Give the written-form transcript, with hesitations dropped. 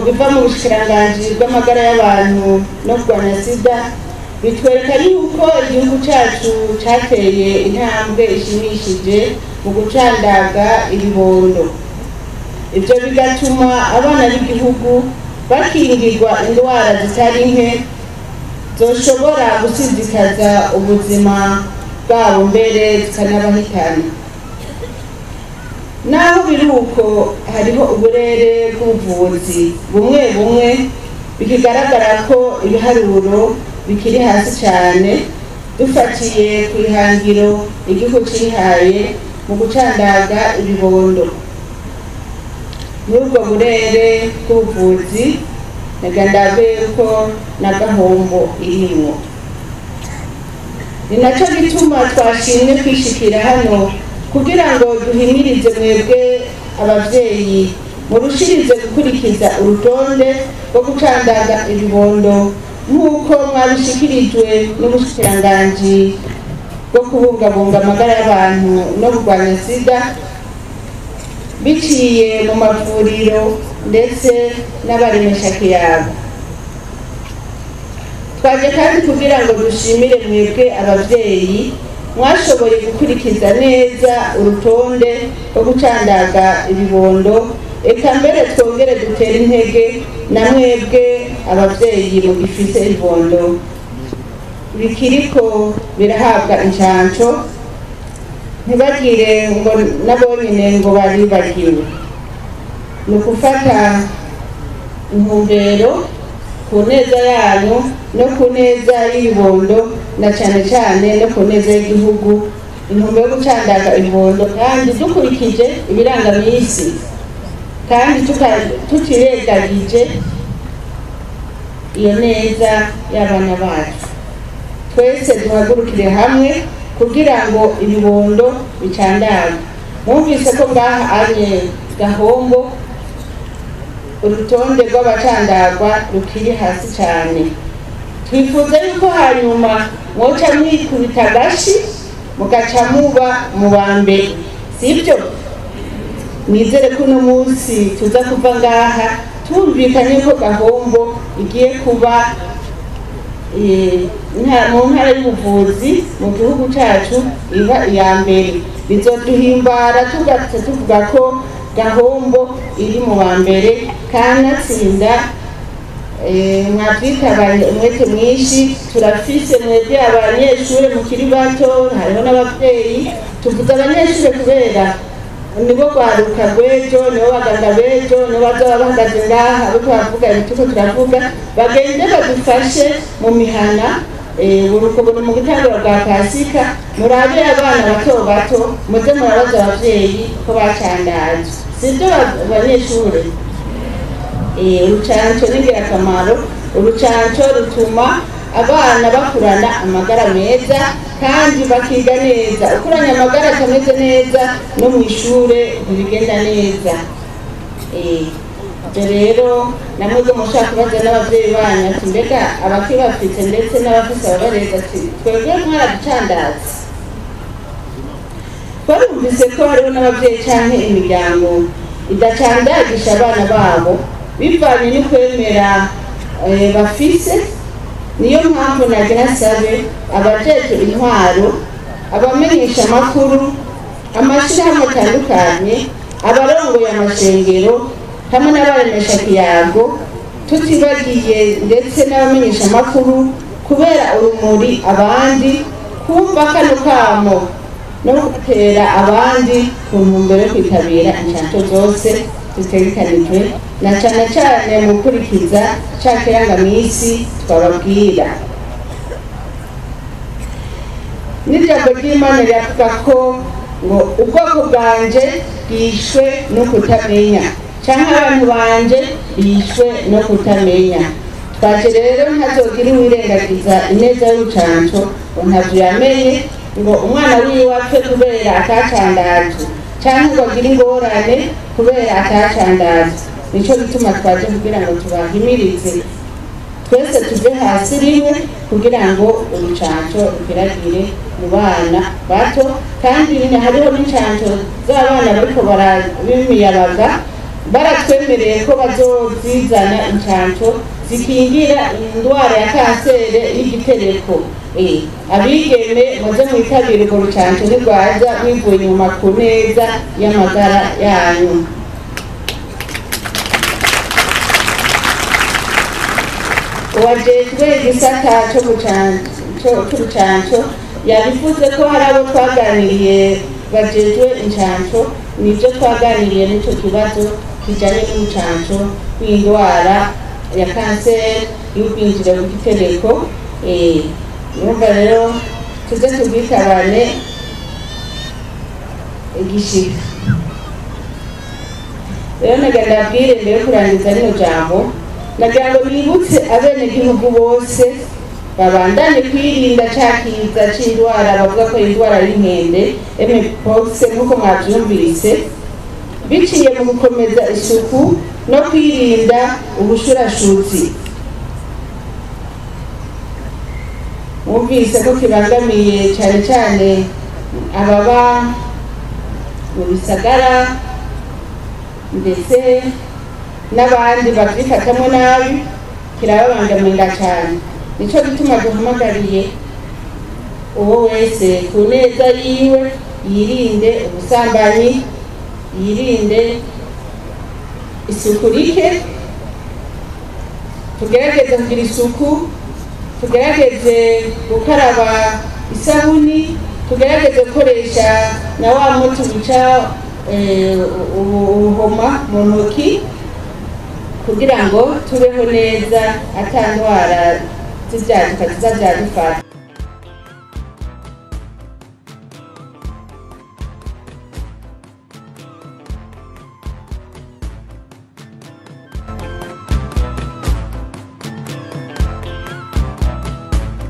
biva mu bushikiranganji bw'amagara y'abantu no kurwanya sida bitwereka yuko igihugu cyacu cyateye intambwe ishimishije mu gucandaga ibibondo. Ibyo bigatuma abana b'igihugu bakingirwa indwara zitari nke zoshobora gusizikaza ubuzima bwabo mbere zikanabahitana. Naho biri uko hariho uburere bw'ubuvuzi bumwe bumwe bikigaragara ko ibiharuro bikiri hasi cyane dufatiye ku ihangiro igihugu cihaye mu gucandaga ibibondo. Muri ubwo burere bw'ubuvuzi nagandabe ko na gahombo irimwo. Ni nacyo gituma twashimye kwishikira hano kugira ngo duhimirize mwebwe abavyeyi murushirize gukurikiza urutonde rwo gucandaga ibibondo nk'uko mwabishikirijwe n'ubushikiranganji bwo kubungabunga amagara y'abantu no kurwanya sida biciye mu mavuriro ndetse n'abaremeshakiyago. Twaje kandi kugira ngo dushimire mwebwe abavyeyi mwashoboye gukurikiza neza urutonde rwo gucandaga ibibondo, eka mbere twongere dutera intege na mwebwe abavyeyi mu gifise ibibondo bikiriko birahabwa incanco, ntibagire ngo nabonyine ngo baribagiwe. Ni ukufata intumbero ku neza yanyu no ku neza y'ibibondo na cyane cyane no ku neza y'igihugu, intumbero yo gucandaga ibibondo kandi dukurikije ibirangamisi kandi tutirengagije iyo neza y'abana bacu. Twese duhagurukire hamwe kugira ngo ibibondo bicandagwe. Mwumvise ko ngaha ari gahombo urutonde rw'abacandagwa rukiri hasi cyane. Twifuza yuko hanyuma mwoca mwikubita agashi mugaca muba mu ba mbere, sibyo? Nizere ko uno munsi tuza kuva ngaha tumvikanye ko gahombo igiye kuba mu ntara y'ubuvuzi mu gihugu cyacu iba iya mbere. Bizoduhimbara tuvuga ko gahombo iri mu ba mbere kandi atsinda mwatwitabanye umwete mwinshi. Turafise mwebwe abanyeshure mukiri bato, hariho n'abavyeyi. Tuvuze abanyeshure kubera nibo rwaruka rw'ejo, nibo baganga b'ejo, nibo bazoba bahagaze ngaha ariko bavuga ibituko turavuga. Bagende badufashe mu mihana urukubono mu gitangiro bwa Pasika, murabe abana bato bato muze murabaza abavyeyi ko bacandaje, sibyo abanyeshure? Urucanco ni ingirakamaro. Urucanco rutuma abana bakurana amagara meza kandi bakiga neza. Ukuranya amagara atameze neza no mu ishure ntibigenda neza. Rero namwe mushaka kubaza n'abavyeyi banyu ati mbega abakibafite ndetse n'abafise ababareza ati twebwe mwaraducandaze. Twarumvise ko hariho n'abavyeyi canke imiryango idacandagisha abana babo bivanye n'ukwemera bafise. Niyo mpamvu nagira nsabe abajejwe intwaro, abamenyesha amakuru, amashirahamwe atandukanye, abarongoye amashengero hamwe n'abaremesha kiyago, tutibagiye ndetse n'abamenyesha amakuru kubera urumuri abandi, kumva kano kamo no gutera abandi ku ntumbero yo kwitabira incanco zose zitegekanijwe na cyane cyane mu gukurikiza ca kirangamisi twababwira. N'ijambo ry'Imana riravuga ko ngo ubwoko bwanje bwishwe no kutamenya, canke abantu banje bishwe no kutamenya. Twaje rero ntazogira uwirengagiza ineza y'urucanco ngo ntavyo yamenye, ngo umwana wiwe apfe kubera atacandaje canke ngo agire ingorane kubera atacandaje. Nico gituma twaje kugira ngo tubahimirize twese tuve hasi rimwe kugira ngo urucanco rugeragire mu bana bato. Kandi hariho n'incanco z'abana bariko barabimiyabaga baratwemereye ko bazozizana incanco zikingira indwara ya kanseri y'igitereko. Abigeme muze mwitabire urwo rucanco ntirwaza mwivuye inyuma ku neza y'amagara yanyu. Uwajejwe igisata c'urucanco yabivuze ko hari abo twaganiriye bajejwe incanco, nivyo twaganiriye n'ico kibazo kijanye n'urucanco rw'indwara ya kanseri y'ubwinjiriro bw'igitereko. Numva rero tuze tubwitabane igishika. Rero nagira ndabwire mbere yo kurangiza rino jambo, nagira ngo nibutse abenegihugu bose babandanye kwirinda ca kiza c'indwara bavuga ko indwara y'inkende mpox nk'uko mwavyumvise, biciye mu gukomeza isuku no kwirinda ubushurashuzi. Mwumvise ko kibangamiye cyane cyane ababa mu bisagara ndetse n'abandi babyifatamo nabi, kirababangamira cyane. Nico gituma duhamagariye uwo wese ku neza yiwe yirinde ubusambanyi, yirinde isuku rike, tugerageze kugira isuku, tugerageze gukaraba isabuni, tugerageze gukoresha na wa muti wica ubuhoma mu ntoki kugira ngo tubeho neza ata ndwara z'ibyaduka ziza byadufata.